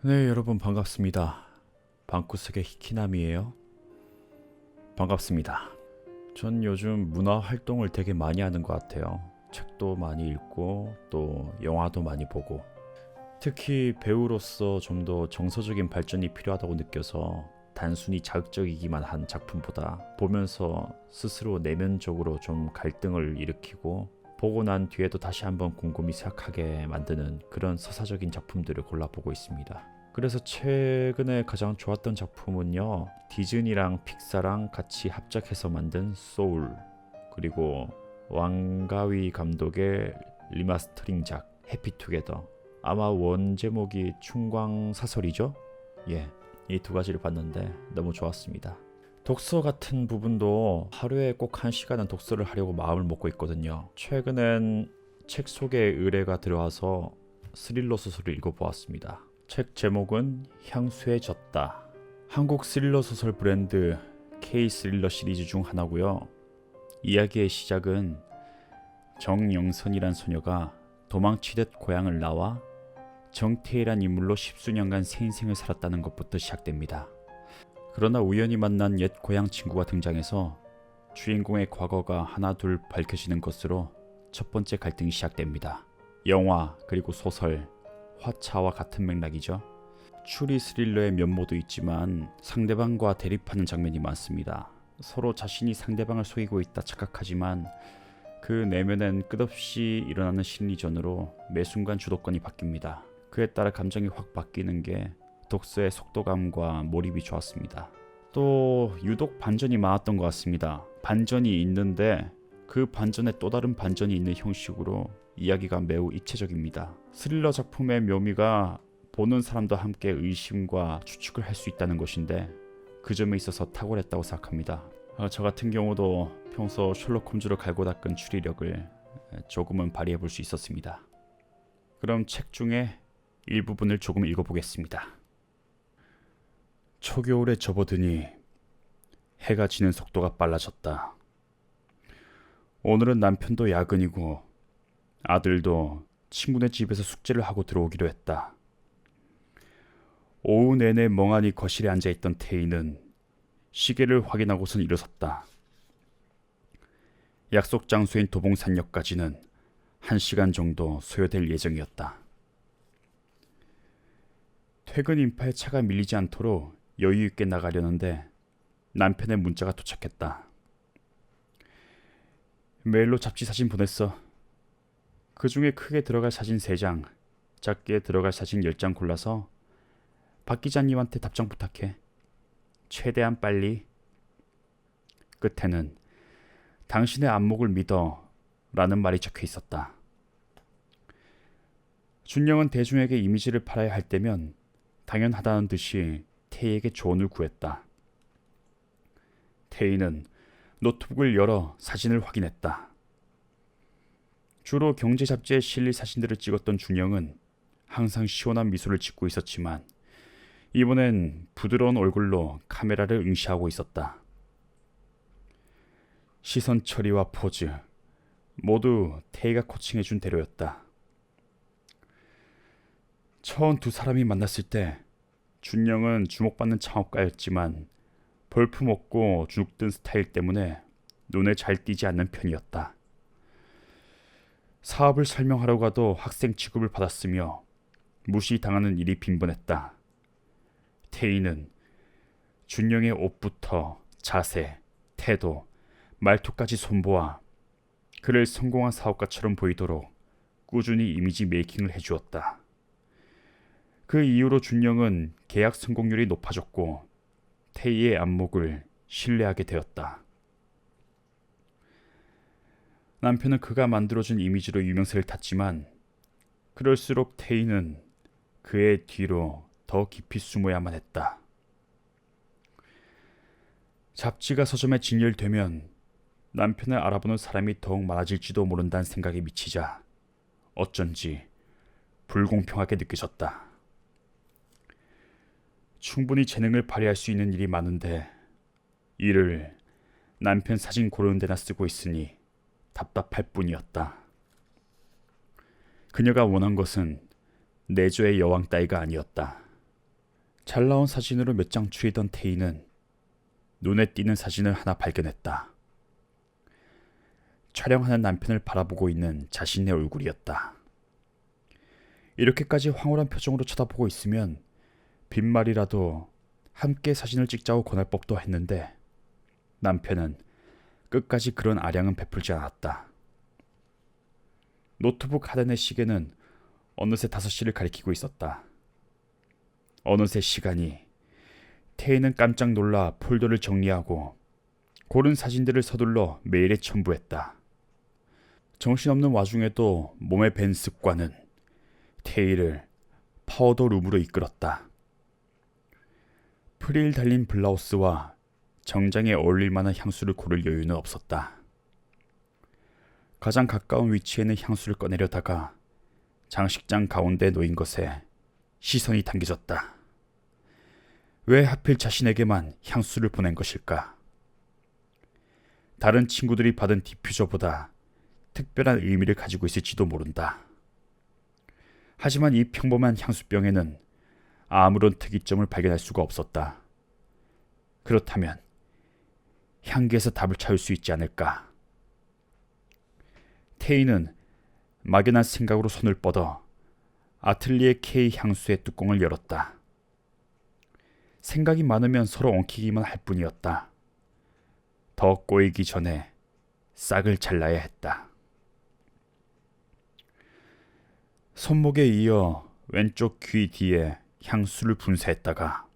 네, 여러분 반갑습니다. 방구석의 히키남이에요. 반갑습니다. 전 요즘 문화 활동을 되게 많이 하는 것 같아요. 책도 많이 읽고 또 영화도 많이 보고, 특히 배우로서 좀 더 정서적인 발전이 필요하다고 느껴서 단순히 자극적이기만 한 작품보다 보면서 스스로 내면적으로 좀 갈등을 일으키고 보고 난 뒤에도 다시 한번 곰곰이 생각하게 만드는 그런 서사적인 작품들을 골라보고 있습니다. 그래서 최근에 가장 좋았던 작품은요, 디즈니랑 픽사랑 같이 합작해서 만든 소울, 그리고 왕가위 감독의 리마스터링작 해피투게더. 아마 원 제목이 충광사설이죠? 예, 이 두 가지를 봤는데 너무 좋았습니다. 독서 같은 부분도 하루에 꼭 1시간은 독서를 하려고 마음을 먹고 있거든요. 최근엔 책 소개 의뢰가 들어와서 스릴러 소설을 읽어보았습니다. 책 제목은 향수에 젖다. 한국 스릴러 소설 브랜드 K 스릴러 시리즈 중 하나고요. 이야기의 시작은 정영선이란 소녀가 도망치듯 고향을 나와 정태희란 인물로 십수년간 새 인생을 살았다는 것부터 시작됩니다. 그러나 우연히 만난 옛 고향 친구가 등장해서 주인공의 과거가 하나둘 밝혀지는 것으로 첫 번째 갈등이 시작됩니다. 영화 그리고 소설, 화차와 같은 맥락이죠. 추리 스릴러의 면모도 있지만 상대방과 대립하는 장면이 많습니다. 서로 자신이 상대방을 속이고 있다 착각하지만 그 내면엔 끝없이 일어나는 심리전으로 매 순간 주도권이 바뀝니다. 그에 따라 감정이 확 바뀌는 게 독서의 속도감과 몰입이 좋았습니다. 또 유독 반전이 많았던 것 같습니다. 반전이 있는데 그 반전에 또 다른 반전이 있는 형식으로 이야기가 매우 입체적입니다. 스릴러 작품의 묘미가 보는 사람도 함께 의심과 추측을 할 수 있다는 것인데 그 점에 있어서 탁월했다고 생각합니다. 저 같은 경우도 평소 셜록 홈즈로 갈고 닦은 추리력을 조금은 발휘해 볼 수 있었습니다. 그럼 책 중에 일부분을 조금 읽어보겠습니다. 초겨울에 접어드니 해가 지는 속도가 빨라졌다. 오늘은 남편도 야근이고 아들도 친구네 집에서 숙제를 하고 들어오기로 했다. 오후 내내 멍하니 거실에 앉아있던 태희는 시계를 확인하고선 일어섰다. 약속 장소인 도봉산역까지는 1시간 정도 소요될 예정이었다. 퇴근 인파에 차가 밀리지 않도록 여유 있게 나가려는데 남편의 문자가 도착했다. 메일로 잡지 사진 보냈어. 그 중에 크게 들어갈 사진 3장, 작게 들어갈 사진 10장 골라서 박 기자님한테 답장 부탁해. 최대한 빨리. 끝에는 당신의 안목을 믿어 라는 말이 적혀 있었다. 준영은 대중에게 이미지를 팔아야 할 때면 당연하다는 듯이 태희에게 조언을 구했다. 태희는 노트북을 열어 사진을 확인했다. 주로 경제 잡지에 실릴 사진들을 찍었던 준영은 항상 시원한 미소를 짓고 있었지만 이번엔 부드러운 얼굴로 카메라를 응시하고 있었다. 시선 처리와 포즈 모두 태희가 코칭해준 대로였다. 처음 두 사람이 만났을 때 준영은 주목받는 창업가였지만 볼품없고 주눅든 스타일 때문에 눈에 잘 띄지 않는 편이었다. 사업을 설명하러 가도 학생 취급을 받았으며 무시당하는 일이 빈번했다. 태희는 준영의 옷부터 자세, 태도, 말투까지 손보아 그를 성공한 사업가처럼 보이도록 꾸준히 이미지 메이킹을 해주었다. 그 이후로 준영은 계약 성공률이 높아졌고 태희의 안목을 신뢰하게 되었다. 남편은 그가 만들어준 이미지로 유명세를 탔지만 그럴수록 태희는 그의 뒤로 더 깊이 숨어야만 했다. 잡지가 서점에 진열되면 남편을 알아보는 사람이 더욱 많아질지도 모른다는 생각에 미치자 어쩐지 불공평하게 느껴졌다. 충분히 재능을 발휘할 수 있는 일이 많은데 이를 남편 사진 고르는 데나 쓰고 있으니 답답할 뿐이었다. 그녀가 원한 것은 내조의 여왕 따위가 아니었다. 잘 나온 사진으로 몇 장 추리던 태희는 눈에 띄는 사진을 하나 발견했다. 촬영하는 남편을 바라보고 있는 자신의 얼굴이었다. 이렇게까지 황홀한 표정으로 쳐다보고 있으면 빈말이라도 함께 사진을 찍자고 권할 법도 했는데 남편은 끝까지 그런 아량은 베풀지 않았다. 노트북 하단의 시계는 어느새 5시를 가리키고 있었다. 어느새 시간이. 태희는 깜짝 놀라 폴더를 정리하고 고른 사진들을 서둘러 메일에 첨부했다. 정신없는 와중에도 몸에 밴 습관은 태희를 파우더 룸으로 이끌었다. 프릴 달린 블라우스와 정장에 어울릴 만한 향수를 고를 여유는 없었다. 가장 가까운 위치에는 향수를 꺼내려다가 장식장 가운데 놓인 것에 시선이 당겨졌다. 왜 하필 자신에게만 향수를 보낸 것일까? 다른 친구들이 받은 디퓨저보다 특별한 의미를 가지고 있을지도 모른다. 하지만 이 평범한 향수병에는 아무런 특이점을 발견할 수가 없었다. 그렇다면 향기에서 답을 찾을 수 있지 않을까? 태희는 막연한 생각으로 손을 뻗어 아틀리에 K 향수의 뚜껑을 열었다. 생각이 많으면 서로 엉키기만 할 뿐이었다. 더 꼬이기 전에 싹을 잘라야 했다. 손목에 이어 왼쪽 귀 뒤에 향수를 분사했다가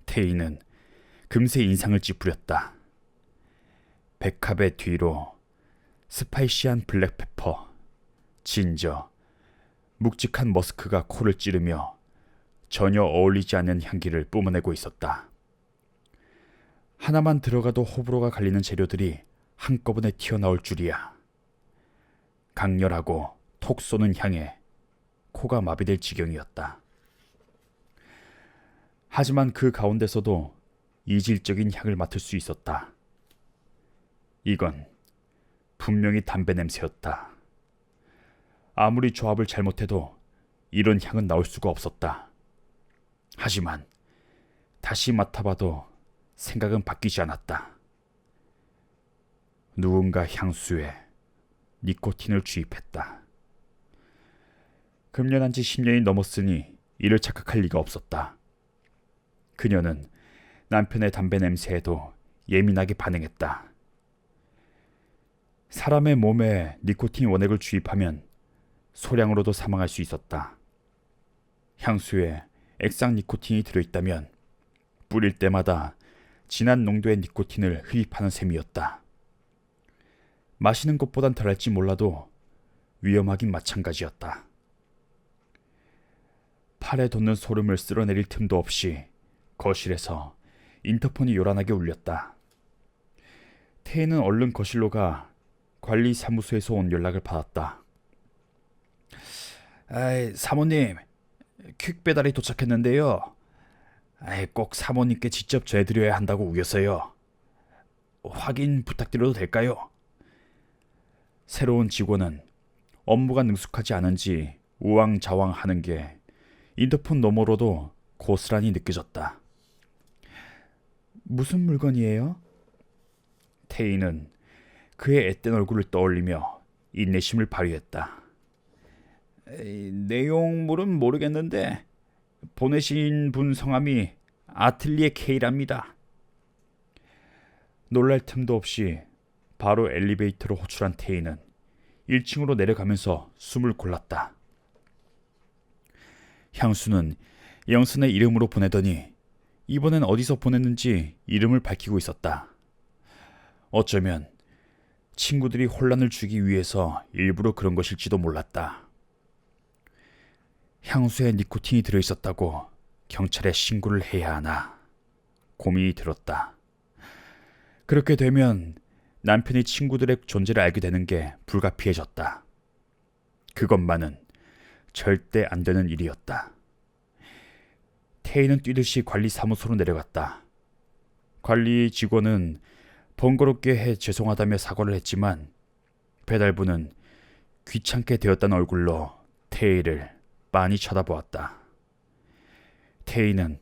태희는 금세 인상을 찌푸렸다. 백합의 뒤로 스파이시한 블랙페퍼, 진저, 묵직한 머스크가 코를 찌르며 전혀 어울리지 않는 향기를 뿜어내고 있었다. 하나만 들어가도 호불호가 갈리는 재료들이 한꺼번에 튀어나올 줄이야. 강렬하고 톡 쏘는 향에 코가 마비될 지경이었다. 하지만 그 가운데서도 이질적인 향을 맡을 수 있었다. 이건 분명히 담배 냄새였다. 아무리 조합을 잘못해도 이런 향은 나올 수가 없었다. 하지만 다시 맡아봐도 생각은 바뀌지 않았다. 누군가 향수에 니코틴을 주입했다. 금연한 지 10년이 넘었으니 이를 착각할 리가 없었다. 그녀는 남편의 담배 냄새에도 예민하게 반응했다. 사람의 몸에 니코틴 원액을 주입하면 소량으로도 사망할 수 있었다. 향수에 액상 니코틴이 들어있다면 뿌릴 때마다 진한 농도의 니코틴을 흡입하는 셈이었다. 마시는 것보단 덜할지 몰라도 위험하긴 마찬가지였다. 팔에 돋는 소름을 쓸어내릴 틈도 없이 거실에서 인터폰이 요란하게 울렸다. 태희는 얼른 거실로 가 관리사무소에서 온 연락을 받았다. 사모님, 퀵 배달이 도착했는데요. 꼭 사모님께 직접 전해드려야 한다고 우겨서요. 확인 부탁드려도 될까요? 새로운 직원은 업무가 능숙하지 않은지 우왕좌왕하는 게 인터폰 너머로도 고스란히 느껴졌다. 무슨 물건이에요? 태희는 그의 앳된 얼굴을 떠올리며 인내심을 발휘했다. 내용물은 모르겠는데 보내신 분 성함이 아틀리에 K랍니다. 놀랄 틈도 없이 바로 엘리베이터로 호출한 태희는 1층으로 내려가면서 숨을 골랐다. 향수는 영선의 이름으로 보내더니 이번엔 어디서 보냈는지 이름을 밝히고 있었다. 어쩌면 친구들이 혼란을 주기 위해서 일부러 그런 것일지도 몰랐다. 향수에 니코틴이 들어있었다고 경찰에 신고를 해야 하나 고민이 들었다. 그렇게 되면 남편이 친구들의 존재를 알게 되는 게 불가피해졌다. 그것만은 절대 안 되는 일이었다. 태희는 뛰듯이 관리사무소로 내려갔다. 관리 직원은 번거롭게 해 죄송하다며 사과를 했지만 배달부는 귀찮게 되었다는 얼굴로 태희를 빤히 쳐다보았다. 태희는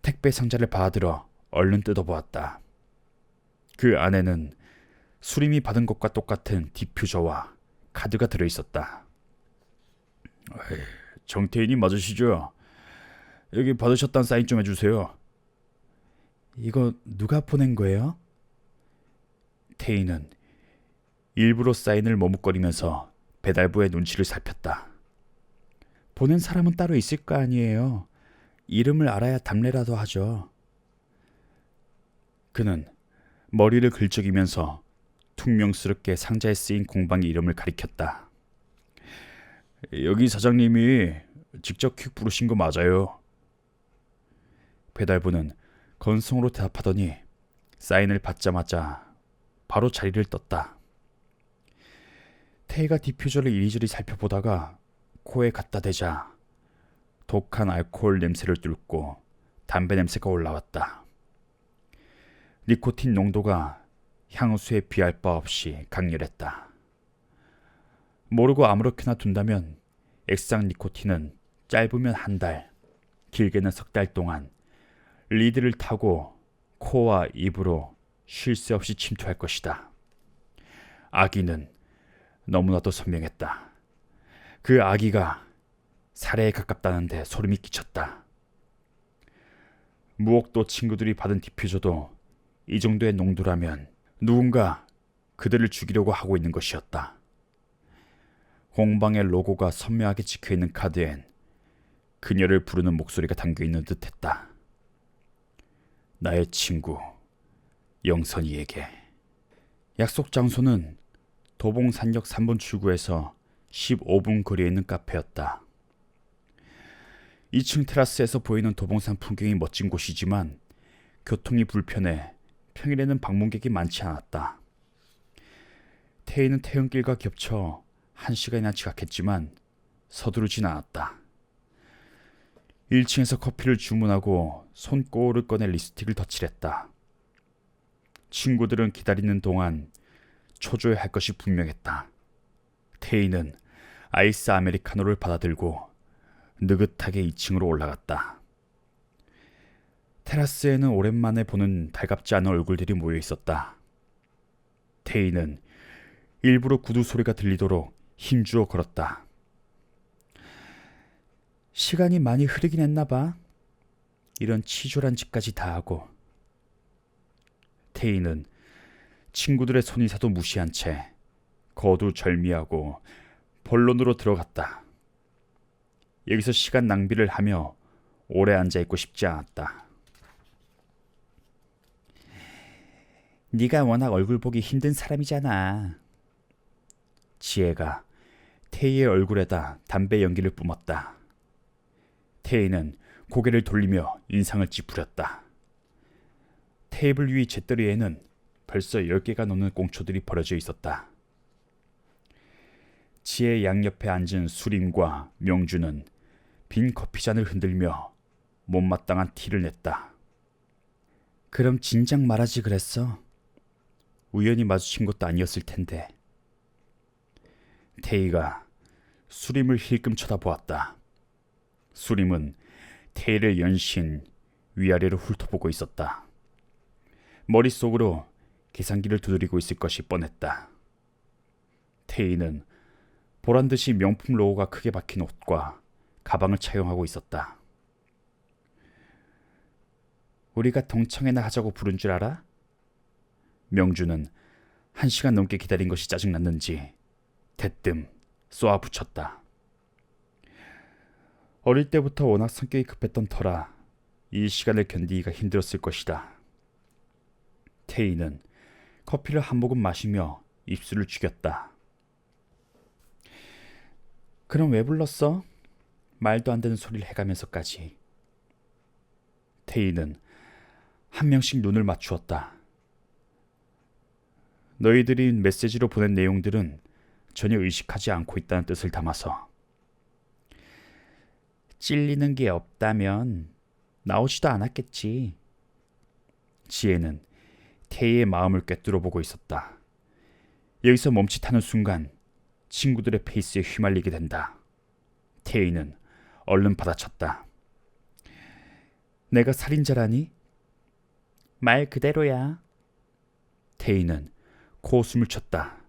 택배 상자를 받아들어 얼른 뜯어보았다. 그 안에는 수림이 받은 것과 똑같은 디퓨저와 카드가 들어있었다. 정태인이 맞으시죠? 여기 받으셨다는 사인 좀 해주세요. 이거 누가 보낸 거예요? 태인은 일부러 사인을 머뭇거리면서 배달부의 눈치를 살폈다. 보낸 사람은 따로 있을 거 아니에요. 이름을 알아야 답례라도 하죠. 그는 머리를 긁적이면서 퉁명스럽게 상자에 쓰인 공방의 이름을 가리켰다. 여기 사장님이 직접 퀵 부르신 거 맞아요. 배달부는 건성으로 대답하더니 사인을 받자마자 바로 자리를 떴다. 태희가 디퓨저를 이리저리 살펴보다가 코에 갖다 대자 독한 알코올 냄새를 뚫고 담배 냄새가 올라왔다. 니코틴 농도가 향수에 비할 바 없이 강렬했다. 모르고 아무렇게나 둔다면 액상 니코틴은 짧으면 한 달, 길게는 석 달 동안 리드를 타고 코와 입으로 쉴 새 없이 침투할 것이다. 아기는 너무나도 선명했다. 그 아기가 살해에 가깝다는데 소름이 끼쳤다. 무옥도 친구들이 받은 디퓨저도 이 정도의 농도라면 누군가 그들을 죽이려고 하고 있는 것이었다. 공방의 로고가 선명하게 찍혀있는 카드엔 그녀를 부르는 목소리가 담겨있는 듯했다. 나의 친구 영선이에게. 약속 장소는 도봉산역 3번 출구에서 15분 거리에 있는 카페였다. 2층 테라스에서 보이는 도봉산 풍경이 멋진 곳이지만 교통이 불편해 평일에는 방문객이 많지 않았다. 태희는 퇴근길과 겹쳐 1시간이나 지각했지만 서두르진 않았다. 1층에서 커피를 주문하고 손꼬를 꺼내 립스틱을 덧칠했다. 친구들은 기다리는 동안 초조해 할 것이 분명했다. 태희는 아이스 아메리카노를 받아들고 느긋하게 2층으로 올라갔다. 테라스에는 오랜만에 보는 달갑지 않은 얼굴들이 모여 있었다. 태희는 일부러 구두 소리가 들리도록 힘주어 걸었다. 시간이 많이 흐르긴 했나 봐. 이런 치졸한 짓까지 다 하고. 태희는 친구들의 손이사도 무시한 채 거두절미하고 본론으로 들어갔다. 여기서 시간 낭비를 하며 오래 앉아있고 싶지 않았다. 네가 워낙 얼굴 보기 힘든 사람이잖아. 지혜가 태희의 얼굴에다 담배 연기를 뿜었다. 태희는 고개를 돌리며 인상을 찌푸렸다. 테이블 위 재떨이에는 벌써 10개가 넘는 꽁초들이 버려져 있었다. 지혜 양옆에 앉은 수림과 명주는 빈 커피잔을 흔들며 못마땅한 티를 냈다. 그럼 진작 말하지 그랬어. 우연히 마주친 것도 아니었을 텐데. 태희가 수림을 힐끔 쳐다보았다. 수림은 태희를 연신 위아래로 훑어보고 있었다. 머릿속으로 계산기를 두드리고 있을 것이 뻔했다. 태희는 보란듯이 명품 로고가 크게 박힌 옷과 가방을 착용하고 있었다. 우리가 동창회나 하자고 부른 줄 알아? 명주는 1시간 넘게 기다린 것이 짜증났는지 대뜸 쏘아붙였다. 어릴 때부터 워낙 성격이 급했던 터라 이 시간을 견디기가 힘들었을 것이다. 태희는 커피를 한 모금 마시며 입술을 죽였다. 그럼 왜 불렀어? 말도 안 되는 소리를 해가면서까지. 태희는 한 명씩 눈을 맞추었다. 너희들이 메시지로 보낸 내용들은 전혀 의식하지 않고 있다는 뜻을 담아서. 찔리는 게 없다면 나오지도 않았겠지. 지혜는 태희의 마음을 꿰뚫어 보고 있었다. 여기서 멈칫하는 순간 친구들의 페이스에 휘말리게 된다. 태희는 얼른 받아쳤다. 내가 살인자라니? 말 그대로야. 태희는 코웃음을 쳤다.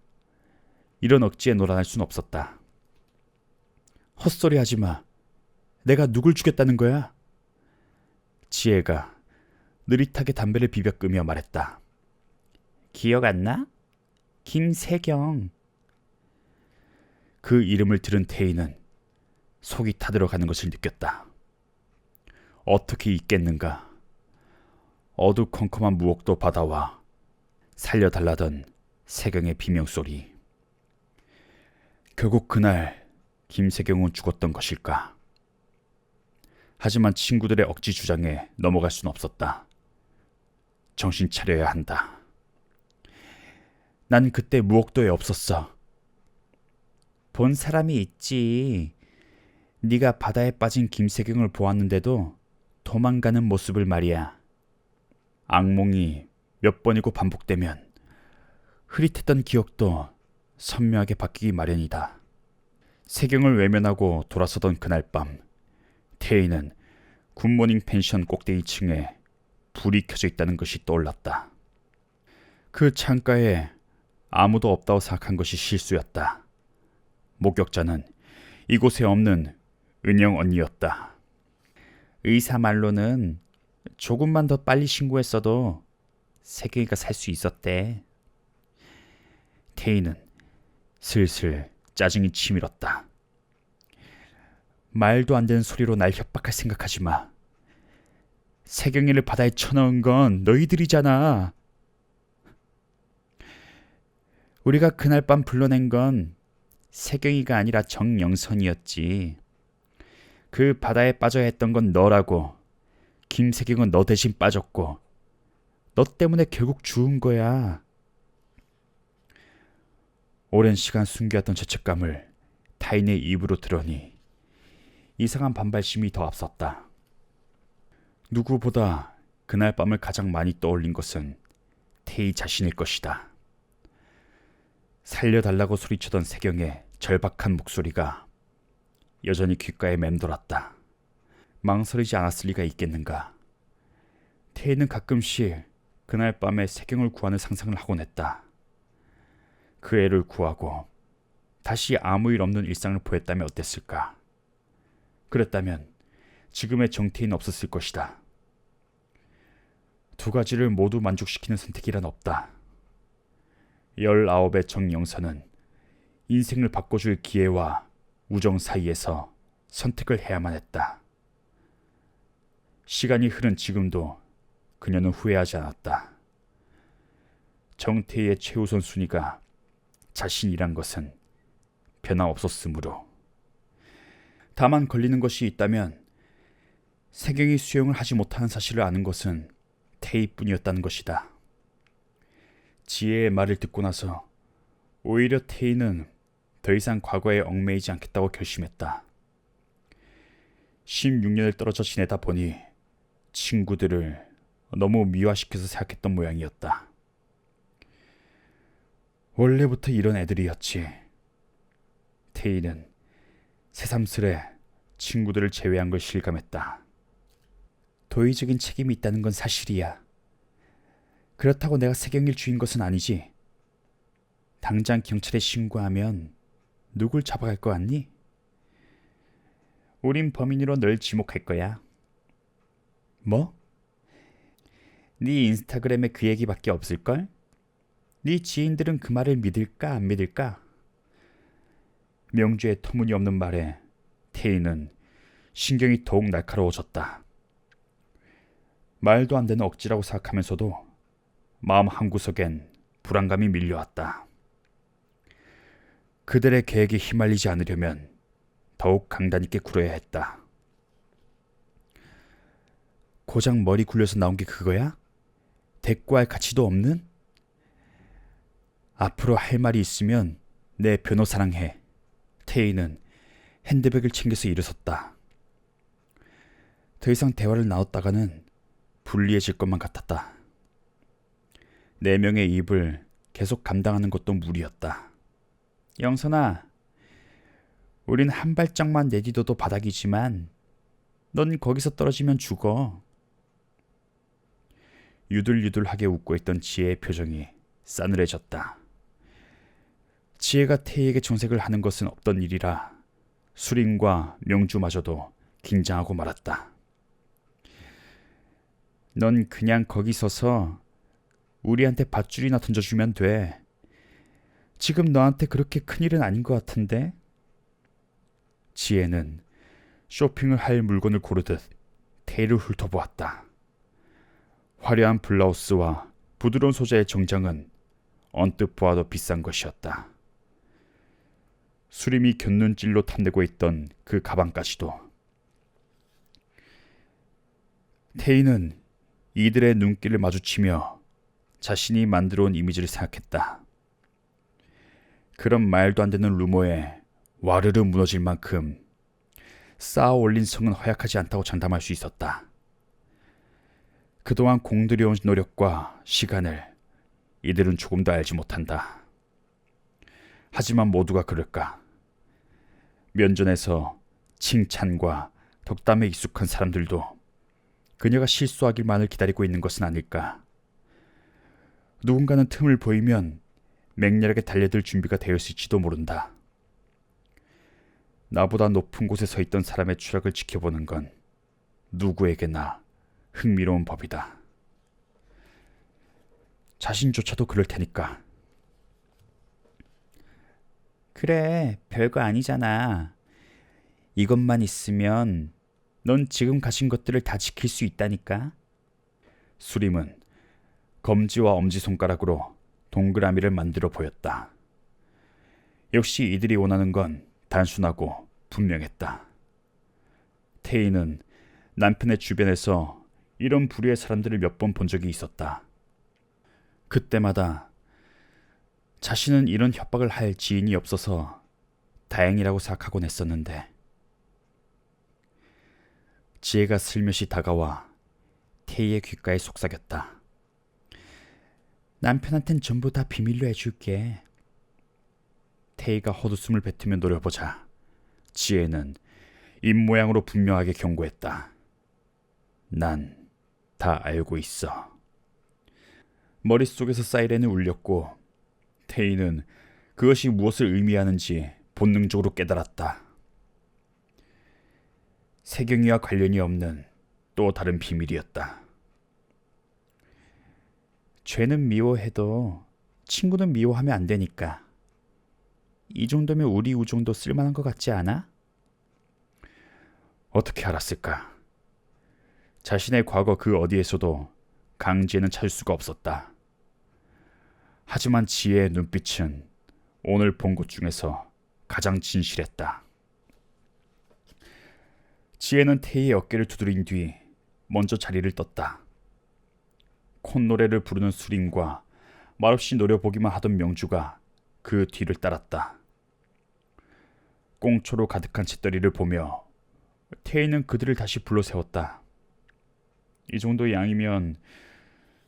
이런 억지에 놀아날 순 없었다. 헛소리 하지 마. 내가 누굴 죽였다는 거야? 지혜가 느릿하게 담배를 비벼 끄며 말했다. 기억 안 나? 김세경. 그 이름을 들은 태희는 속이 타들어가는 것을 느꼈다. 어떻게 있겠는가? 어두컴컴한 무옥도 바다와 살려달라던 세경의 비명소리. 결국 그날 김세경은 죽었던 것일까? 하지만 친구들의 억지 주장에 넘어갈 수는 없었다. 정신 차려야 한다. 난 그때 무옥도에 없었어. 본 사람이 있지. 네가 바다에 빠진 김세경을 보았는데도 도망가는 모습을 말이야. 악몽이 몇 번이고 반복되면 흐릿했던 기억도 선명하게 바뀌기 마련이다. 세경을 외면하고 돌아서던 그날 밤, 태희는 굿모닝 펜션 꼭대기층에 불이 켜져 있다는 것이 떠올랐다. 그 창가에 아무도 없다고 생각한 것이 실수였다. 목격자는 이곳에 없는 은영 언니였다. 의사 말로는 조금만 더 빨리 신고했어도 세경이가 살 수 있었대. 태희는 슬슬 짜증이 치밀었다. 말도 안 되는 소리로 날 협박할 생각하지 마. 세경이를 바다에 쳐넣은 건 너희들이잖아. 우리가 그날 밤 불러낸 건 세경이가 아니라 정영선이었지. 그 바다에 빠져야 했던 건 너라고. 김세경은 너 대신 빠졌고 너 때문에 결국 죽은 거야. 오랜 시간 숨겨왔던 죄책감을 타인의 입으로 들으니 이상한 반발심이 더 앞섰다. 누구보다 그날 밤을 가장 많이 떠올린 것은 태희 자신일 것이다. 살려달라고 소리치던 세경의 절박한 목소리가 여전히 귓가에 맴돌았다. 망설이지 않았을 리가 있겠는가. 태희는 가끔씩 그날 밤에 세경을 구하는 상상을 하곤 했다. 그 애를 구하고 다시 아무 일 없는 일상을 보였다면 어땠을까. 그랬다면 지금의 정태희는 없었을 것이다. 두 가지를 모두 만족시키는 선택이란 없다. 19의 정영선은 인생을 바꿔줄 기회와 우정 사이에서 선택을 해야만 했다. 시간이 흐른 지금도 그녀는 후회하지 않았다. 정태희의 최우선 순위가 자신이란 것은 변함없었으므로. 다만 걸리는 것이 있다면 세경이 수용을 하지 못하는 사실을 아는 것은 태희뿐이었다는 것이다. 지혜의 말을 듣고 나서 오히려 태희는 더 이상 과거에 얽매이지 않겠다고 결심했다. 16년을 떨어져 지내다 보니 친구들을 너무 미화시켜서 생각했던 모양이었다. 원래부터 이런 애들이었지. 태희는 새삼스레 친구들을 제외한 걸 실감했다. 도의적인 책임이 있다는 건 사실이야. 그렇다고 내가 세경이를 죽인 것은 아니지. 당장 경찰에 신고하면 누굴 잡아갈 거 같니? 우린 범인으로 널 지목할 거야. 뭐? 네 인스타그램에 그 얘기밖에 없을걸? 네 지인들은 그 말을 믿을까 안 믿을까? 명주의 터무니없는 말에 태희는 신경이 더욱 날카로워졌다. 말도 안 되는 억지라고 생각하면서도 마음 한구석엔 불안감이 밀려왔다. 그들의 계획에 휘말리지 않으려면 더욱 강단 있게 굴어야 했다. 고작 머리 굴려서 나온 게 그거야? 대꾸할 가치도 없는? 앞으로 할 말이 있으면 내 변호사랑 해. 태희는 핸드백을 챙겨서 일어섰다. 더 이상 대화를 나눴다가는 불리해질 것만 같았다. 4명의 입을 계속 감당하는 것도 무리였다. 영선아, 우린 한 발짝만 내디뎌도 바닥이지만 넌 거기서 떨어지면 죽어. 유들유들하게 웃고 있던 지혜의 표정이 싸늘해졌다. 지혜가 태희에게 정색을 하는 것은 없던 일이라 수림과 명주마저도 긴장하고 말았다. 넌 그냥 거기 서서 우리한테 밧줄이나 던져주면 돼. 지금 너한테 그렇게 큰일은 아닌 것 같은데? 지혜는 쇼핑을 할 물건을 고르듯 태희를 훑어보았다. 화려한 블라우스와 부드러운 소재의 정장은 언뜻 보아도 비싼 것이었다. 수림이 곁눈질로 탐내고 있던 그 가방까지도. 태희는 이들의 눈길을 마주치며 자신이 만들어 온 이미지를 생각했다. 그런 말도 안 되는 루머에 와르르 무너질 만큼 쌓아 올린 성은 허약하지 않다고 장담할 수 있었다. 그동안 공들여온 노력과 시간을 이들은 조금도 알지 못한다. 하지만 모두가 그럴까? 면전에서 칭찬과 덕담에 익숙한 사람들도 그녀가 실수하기만을 기다리고 있는 것은 아닐까? 누군가는 틈을 보이면 맹렬하게 달려들 준비가 되어 있을지도 모른다. 나보다 높은 곳에 서 있던 사람의 추락을 지켜보는 건 누구에게나 흥미로운 법이다. 자신조차도 그럴 테니까. 그래, 별거 아니잖아. 이것만 있으면 넌 지금 가진 것들을 다 지킬 수 있다니까. 수림은 검지와 엄지손가락으로 동그라미를 만들어 보였다. 역시 이들이 원하는 건 단순하고 분명했다. 태희는 남편의 주변에서 이런 부류의 사람들을 몇 번 본 적이 있었다. 그때마다 자신은 이런 협박을 할 지인이 없어서 다행이라고 생각하곤 했었는데, 지혜가 슬며시 다가와 태희의 귓가에 속삭였다. 남편한텐 전부 다 비밀로 해줄게. 태희가 헛웃음을 뱉으며 노려보자 지혜는 입모양으로 분명하게 경고했다. 난 다 알고 있어. 머릿속에서 사이렌을 울렸고 태희는 그것이 무엇을 의미하는지 본능적으로 깨달았다. 세경이와 관련이 없는 또 다른 비밀이었다. 죄는 미워해도 친구는 미워하면 안 되니까. 이 정도면 우리 우정도 쓸만한 것 같지 않아? 어떻게 알았을까? 자신의 과거 그 어디에서도 강지혜는 찾을 수가 없었다. 하지만 지혜의 눈빛은 오늘 본 것 중에서 가장 진실했다. 지혜는 태희의 어깨를 두드린 뒤 먼저 자리를 떴다. 콧노래를 부르는 수림과 말없이 노려보기만 하던 명주가 그 뒤를 따랐다. 꽁초로 가득한 잿더리를 보며 태희는 그들을 다시 불러세웠다. 이 정도 양이면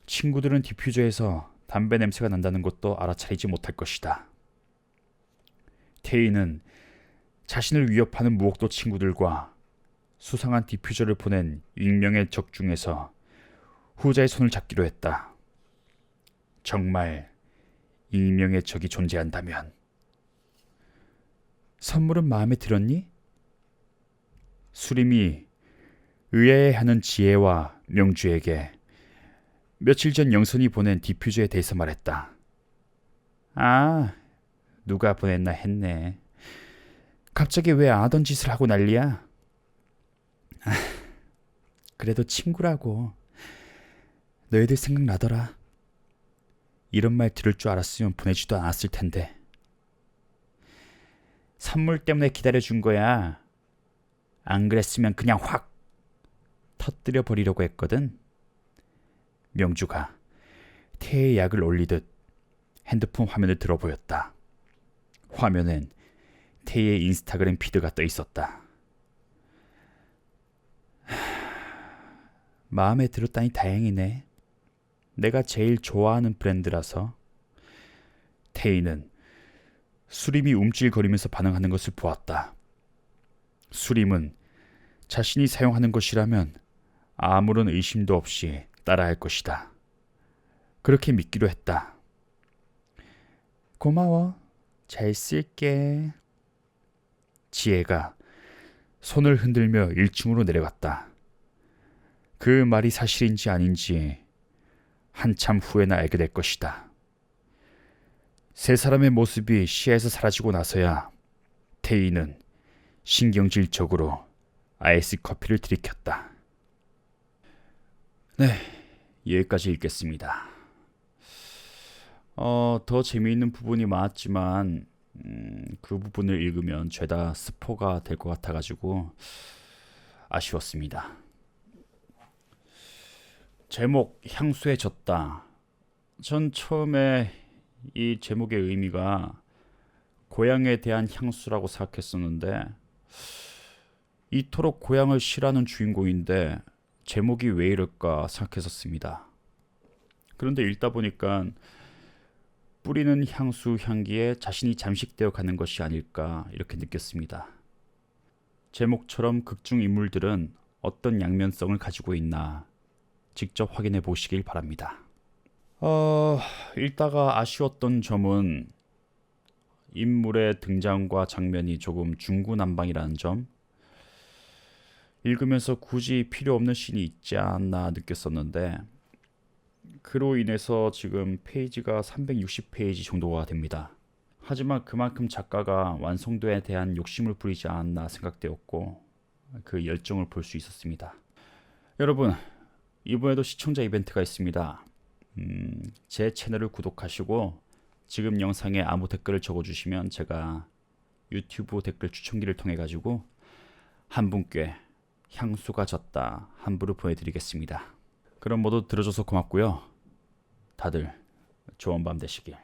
친구들은 디퓨저에서 담배 냄새가 난다는 것도 알아차리지 못할 것이다. 태희는 자신을 위협하는 무옥도 친구들과 수상한 디퓨저를 보낸 익명의 적 중에서 후자의 손을 잡기로 했다. 정말 익명의 적이 존재한다면. 선물은 마음에 들었니? 수림이 의아해하는 지혜와 명주에게 며칠 전 영선이 보낸 디퓨저에 대해서 말했다. 아, 누가 보냈나 했네. 갑자기 왜 안 하던 짓을 하고 난리야? 아, 그래도 친구라고. 너희들 생각나더라. 이런 말 들을 줄 알았으면 보내지도 않았을 텐데. 선물 때문에 기다려준 거야. 안 그랬으면 그냥 확 터뜨려 버리려고 했거든. 명주가 태의 약을 올리듯 핸드폰 화면을 들어 보였다. 화면엔 태의 인스타그램 피드가 떠 있었다. 마음에 들었다니 다행이네. 내가 제일 좋아하는 브랜드라서. 태희는 수림이 움찔거리면서 반응하는 것을 보았다. 수림은 자신이 사용하는 것이라면 아무런 의심도 없이 따라할 것이다. 그렇게 믿기로 했다. 고마워. 잘 쓸게. 지혜가 손을 흔들며 1층으로 내려갔다. 그 말이 사실인지 아닌지 한참 후에나 알게 될 것이다. 세 사람의 모습이 시야에서 사라지고 나서야 태희는 신경질적으로 아이스 커피를 들이켰다. 네, 여기까지 읽겠습니다. 더 재미있는 부분이 많았지만 그 부분을 읽으면 죄다 스포가 될 것 같아가지고 아쉬웠습니다. 제목 향수에 젖다. 전 처음에 이 제목의 의미가 고향에 대한 향수라고 생각했었는데 이토록 고향을 싫어하는 주인공인데 제목이 왜 이럴까 생각했었습니다. 그런데 읽다 보니까 뿌리는 향수 향기에 자신이 잠식되어 가는 것이 아닐까 이렇게 느꼈습니다. 제목처럼 극중 인물들은 어떤 양면성을 가지고 있나 직접 확인해 보시길 바랍니다. 읽다가 아쉬웠던 점은 인물의 등장과 장면이 조금 중구난방이라는 점, 읽으면서 굳이 필요 없는 씬이 있지 않나 느꼈었는데 그로 인해서 지금 페이지가 360페이지 정도가 됩니다. 하지만 그만큼 작가가 완성도에 대한 욕심을 부리지 않았나 생각되었고 그 열정을 볼 수 있었습니다. 여러분, 이번에도 시청자 이벤트가 있습니다. 제 채널을 구독하시고 지금 영상에 아무 댓글을 적어주시면 제가 유튜브 댓글 추천기를 통해 가지고 한 분께 향수가 졌다 한 부를 보내드리겠습니다. 그럼 모두 들어줘서 고맙고요. 다들 좋은 밤 되시길.